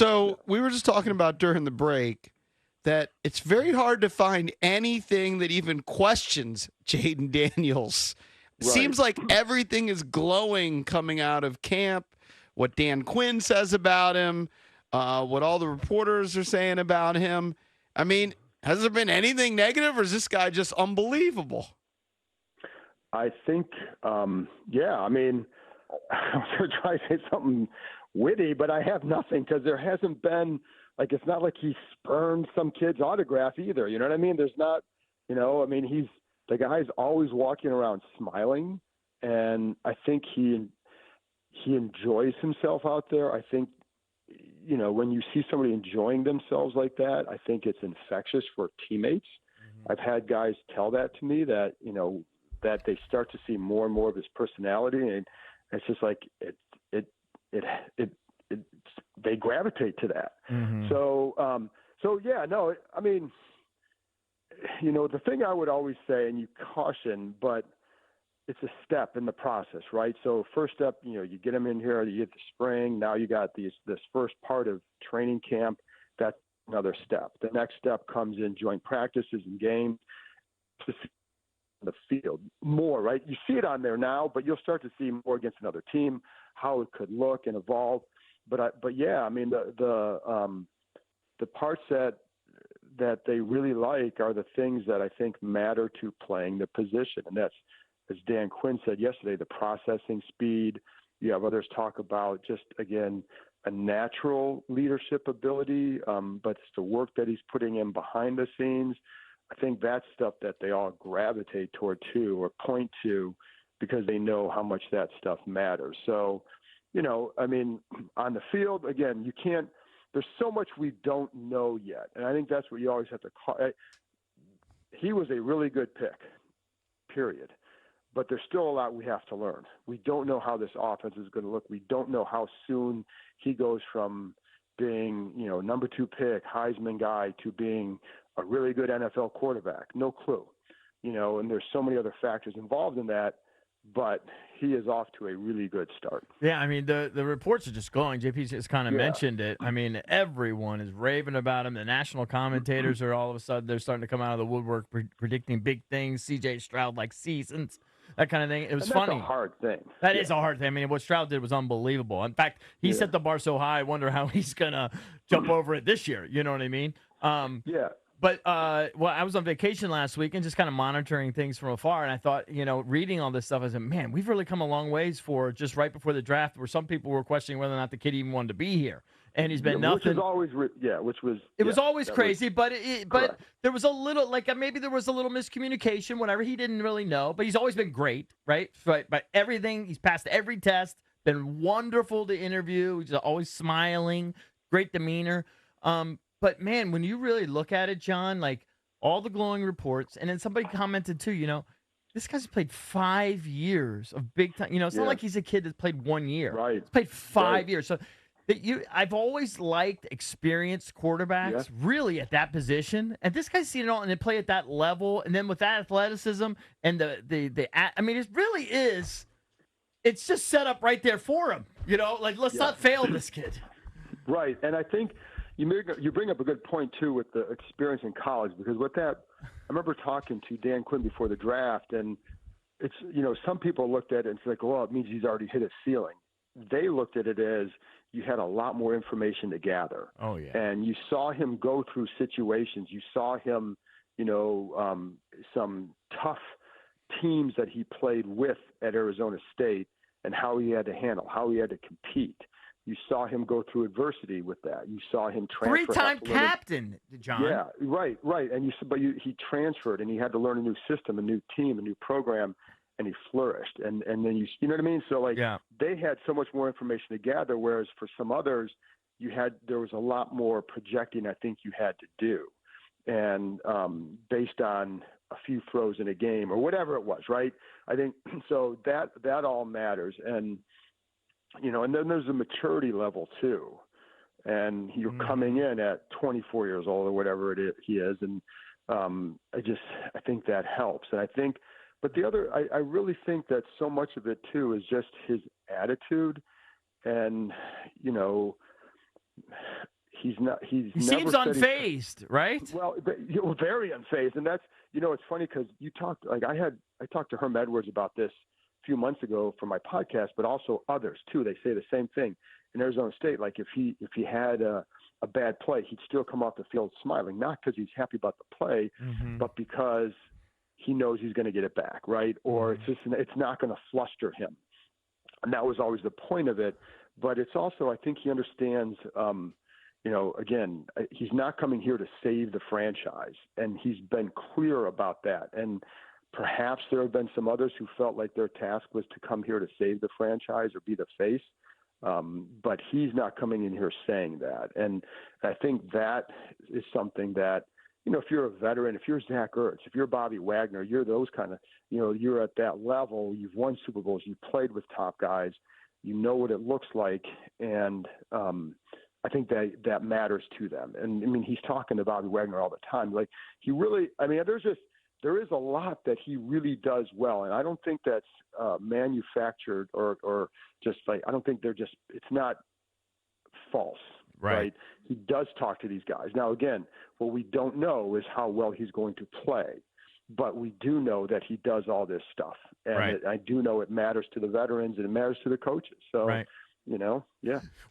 So we were just talking about during the break that it's very hard to find anything that even questions Jayden Daniels. Right. Seems like everything is glowing coming out of camp. What Dan Quinn says about him, what all the reporters are saying about him. I mean, has there been anything negative, or is this guy just unbelievable? I think, yeah. I mean, I was going to try to say something witty, but I have nothing because there hasn't been, like, it's not like he spurned some kid's autograph either. You know what I mean? There's not, I mean, the guy's always walking around smiling, and I think he enjoys himself out there. I think, when you see somebody enjoying themselves like that, I think it's infectious for teammates. Mm-hmm. I've had guys tell that to me that, that they start to see more and more of his personality, and it's just like they gravitate to that. Mm-hmm. So yeah, no, I mean, the thing I would always say, and you caution, but it's a step in the process, right? So first step, you get them in here, you get the spring, now you got this first part of training camp. That's another step. The next step comes in joint practices and games. The field more, right? You see it on there now, but you'll start to see more against another team, how it could look and evolve. But yeah, I mean, the parts that they really like are the things that I think matter to playing the position. And that's, as Dan Quinn said yesterday, the processing speed. You have others talk about just, again, a natural leadership ability, but it's the work that he's putting in behind the scenes. I think that's stuff that they all gravitate toward too, or point to, because they know how much that stuff matters. So, I mean, on the field, again, there's so much we don't know yet. And I think that's what you always have to call. He was a really good pick, period. But there's still a lot we have to learn. We don't know how this offense is going to look. We don't know how soon he goes from being, number 2 pick, Heisman guy, to being a really good NFL quarterback. No clue, and there's so many other factors involved in that, but he is off to a really good start. Yeah, I mean, the reports are just glowing. JP just kind of mentioned it. I mean, everyone is raving about him. The national commentators are all of a sudden, they're starting to come out of the woodwork predicting big things. C.J. Stroud like seasons, that kind of thing. It was funny. That's a hard thing. That is a hard thing. I mean, what Stroud did was unbelievable. In fact, he set the bar so high, I wonder how he's going to jump over it this year. You know what I mean? Yeah. But, I was on vacation last week and just kind of monitoring things from afar. And I thought, reading all this stuff, I said, man, we've really come a long ways for just right before the draft, where some people were questioning whether or not the kid even wanted to be here. And he's been nothing. Which is always, it was always crazy, but there was a little, maybe there was a little miscommunication, whatever. He didn't really know, but he's always been great, right? But everything, he's passed every test, been wonderful to interview. He's always smiling, great demeanor. But, man, when you really look at it, John, all the glowing reports, and then somebody commented, too, this guy's played 5 years of big time. It's not like he's a kid that played 1 year. Right. He's played 5 years. So I've always liked experienced quarterbacks, really, at that position. And this guy's seen it all, and they play at that level. And then with that athleticism and I mean, it really is. It's just set up right there for him. Let's not fail this kid. Right. And I think you bring up a good point, too, with the experience in college, because with that, I remember talking to Dan Quinn before the draft, and it's, some people looked at it and it's like, well, it means he's already hit his ceiling. They looked at it as you had a lot more information to gather. Oh, yeah. And you saw him go through situations. You saw him, some tough teams that he played with at Arizona State and how he had to handle, how he had to compete. You saw him go through adversity with that. You saw him transfer. 3-time captain, John. Yeah, right. And he transferred, and he had to learn a new system, a new team, a new program, and he flourished. And then you know what I mean? So they had so much more information to gather, whereas for some others, there was a lot more projecting I think you had to do, and based on a few throws in a game or whatever it was, right? I think so that all matters. And and then there's a maturity level too. And you're coming in at 24 years old or whatever he is. And I think that helps. And I really think that so much of it too is just his attitude. And, He's not. He seems unfazed, right? Well, very unfazed, and that's it's funny because you talked I talked to Herm Edwards about this a few months ago for my podcast, but also others too. They say the same thing in Arizona State. Like if he had a bad play, he'd still come off the field smiling, not because he's happy about the play, but because he knows he's going to get it back, right? Or it's not going to fluster him, and that was always the point of it. But it's also, I think he understands. Again, he's not coming here to save the franchise, and he's been clear about that. And perhaps there have been some others who felt like their task was to come here to save the franchise or be the face. But he's not coming in here saying that. And I think that is something that, if you're a veteran, if you're Zach Ertz, if you're Bobby Wagner, you're those kind of, you're at that level, you've won Super Bowls, you've played with top guys, you know what it looks like. And, I think that matters to them. And I mean, he's talking to Bobby Wagner all the time. Like he really, there is a lot that he really does well. And I don't think that's manufactured or just like, I don't think it's not false. Right. He does talk to these guys. Now, again, what we don't know is how well he's going to play, but we do know that he does all this stuff. And I do know it matters to the veterans and it matters to the coaches. So, yeah.